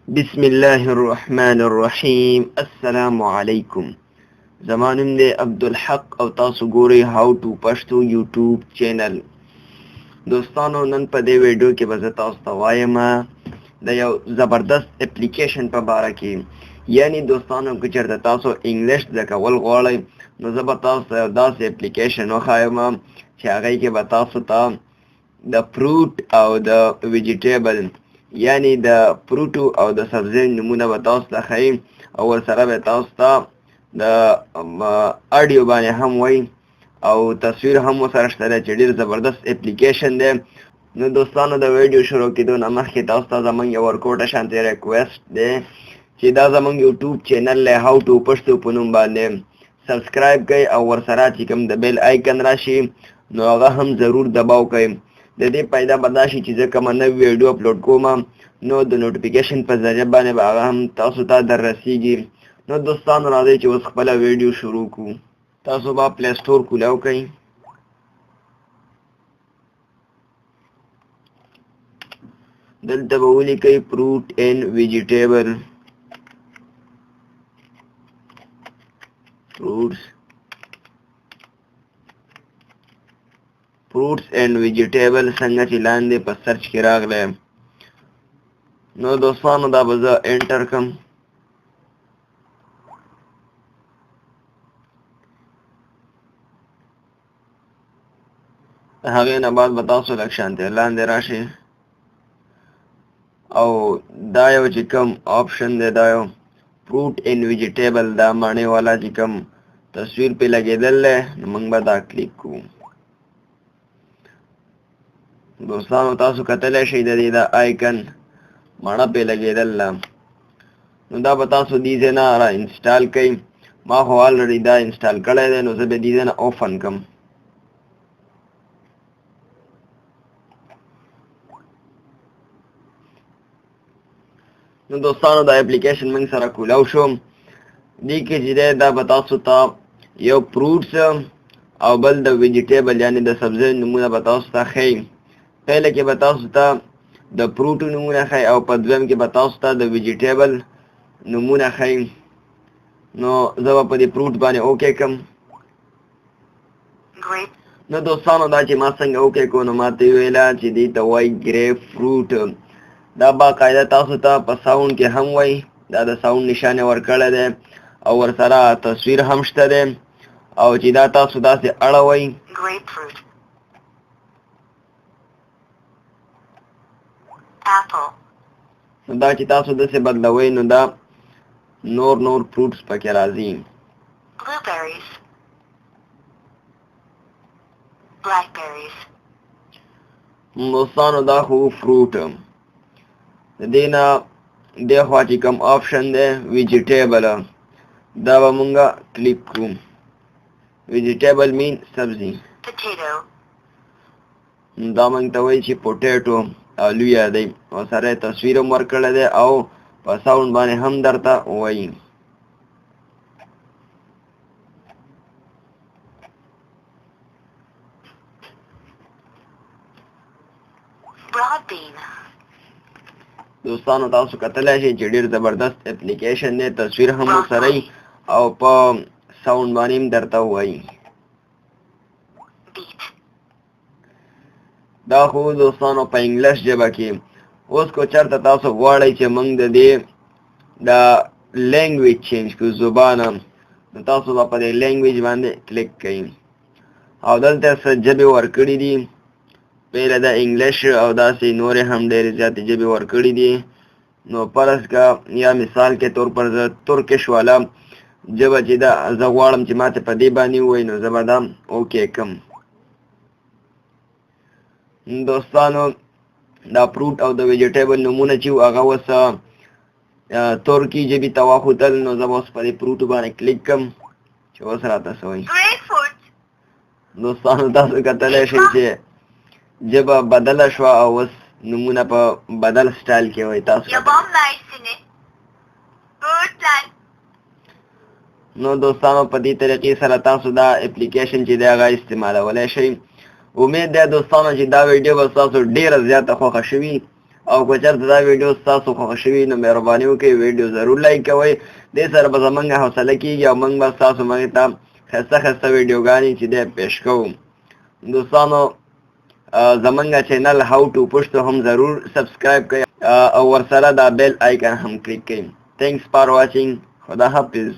بسم الله الرحمن الرحیم. السلام علیکم. زمانم دے عبدالحق او تاسو ګورئ هاو ټو پښتو یوټیوب چینل. دوستانو نن په دې ویډیو کې به زه تاسو ته وایم د یو زبردست اپلیکیشن په باره کې. یعنی دوستانو که چېرته تاسو انګلیش زده کول غواړئ نو زه به تاسو ته یو داسې اپلیکیشن وښایم چې هغې کې به تاسو ته د فروټ او د ویجیټیبل یعنی د فروټو او د سبزی نمونه به تاسو ته ښایي او ورسره به تاسو ته د اډیو باندې هم وایي او تصویر هم ورسره شته دی چې ډېر زبردست اپلیکیشن دی. نو دوستانو د ویډیو شروع کېدو نه مخکې تاسو ته زموږ یو ورکوټه شانتې ریکویسټ دی چې دا زموږ یوټیوب چینل دی هاو ټو پښتو په نوم باندې سبسکرایب کړئ او ورسره چې کوم د بیل آیکن راشي نو هغه هم ضرور دباو کړئ. د دې پیدا به دا شي چې زه کومه نوې ویډیو اپلوډ کوم نو د نوټیفیکیشن په ذریعه باندې به هغه هم تاسو ته در رسیږي. نو دوستانو راځئ چې اوس خپله ویډیو شروع کړو. تاسو به پلی سټور کولاو کړئ. دلته به ولیکئ فروټ اینډ ویجیټیبل. فروټس اینڈ ویجیټیبل څنګه چې لاندې په سرچ کې راغلی. نو دوستانو دا به زه انټر کړم. د هغې نه بعد به تاسو لږ شانتې لاندې راشئ او دا یو چې کوم آپشن دی دا یو فروټ اینډ ویجیټیبل دا ماڼۍ والا چې کوم تصویر پې لګېدل دی نو موږ به دا کلیک کوو. دوستانو تاسو کتلی شئ د دې دا آیکن مڼه پې لګېدل ده نو دا به تاسو دې ځای نه را انسټال کوئ. ما خو آلریډي دا انسټال کړی دی نو زه به دې ځای نه اوپن کړم. نو دوستانو دا اپلیکیشن موږ سره کولاو شو. دې کې چې دی دا به تاسو ته یو فروټس او بل د ویجیټیبل یعنې د سبزۍ نومونه به تاسو ته ښایي. پهله کې به تاسو ته د فروټو نومونه ښایي او په دویم کې به تاسو ته د ویجیټیبل نومونه ښایي. نو زه به په دې فروټ باندې اوکې کړم. نو دوستانو دا چې ما څنګه اوکې کړو نو ما ته یې ویله چې دې ته وایي ګریپ فروټ. دا باقاعده تاسو ته په ساوند کې هم وایي. دا د ساوند نشان یې ورکړی دی او ورسره تصویر هم شته دی او چې دا تاسو داسې اړوئ نو دا چې تاسو داسې بدلوئ نو دا نور فروټس پکې راځي. دوستانو دا خو فروټ د دې نه دې خوا چې کوم آپشن دی ویجیټیبل دا به مونږه کلیک کړو. ویجیټیبل مین سبزي. دا مونږ ته وایي چې پوټیټو آلو یا دی او سره یې تصویر هم ورکړی دی او په ساوند باندې هم درته وایي. دوستانو تاسو کتلی شئ چې ډېر زبردست اپلیکیشن دی. تصویر هم ورسره او په ساوند باندې هم درته وایي. دا خو دوستانو په انګلیش ژبه کې. اوس کو چېرته تاسو غواړئ چې موږ د دې د لینګویج چینج کړو زبانه نو تاسو به په دې لینګویج باندې کلیک کوئ او دلته څه ژبې ورکړي دي. پهله د انګلیش او داسې نورې هم ډېرې زیاتې ژبې ورکړي دي. نو فرض کا یا مثال کے طور پر زه ترکش والا ژبه چې دا زه غواړم چې ماته په دې باندې ووایي نو زه به دا اوکې کړم. دوستانو دا فروټ او د ویجیټیبل نومونه چې هغه اوس ترکي ژبې ته واښودل نو زه به اوس په دې فروټو باندې کلیک کړم چې اوس راته څه وایي. دوستانو تاسو کتلی شئ چې ژبه بدله شوه او اوس نومونه په بدل سټایل کې وایي. تاسو نو دوستانو په دې طریقې سره تاسو دا اپلیکیشن چې دی هغه استعمالولی شئ. امید دی دوستانو چې دا ویډیو به ستاسو ډېره زیاته خوښه شوي او که چېرته دا ویډیو ستاسو خوښ شوي نو مهرباني وکړئ ویډیو ضرور لایک کوئ. دې سره به زموږ حوصله کېږي او موږ به ستاسو مخې ته ښایسته ښایسته ویډیوګانې چې دی پیش کوو. دوستانو زمونږ چینل هاو ټو پشتو هم ضرور سبسکرایب کړئ او ورسره دا بیل آیکن هم کلیک کړئ. تھینکس فار واچینګ. خدا حافظ.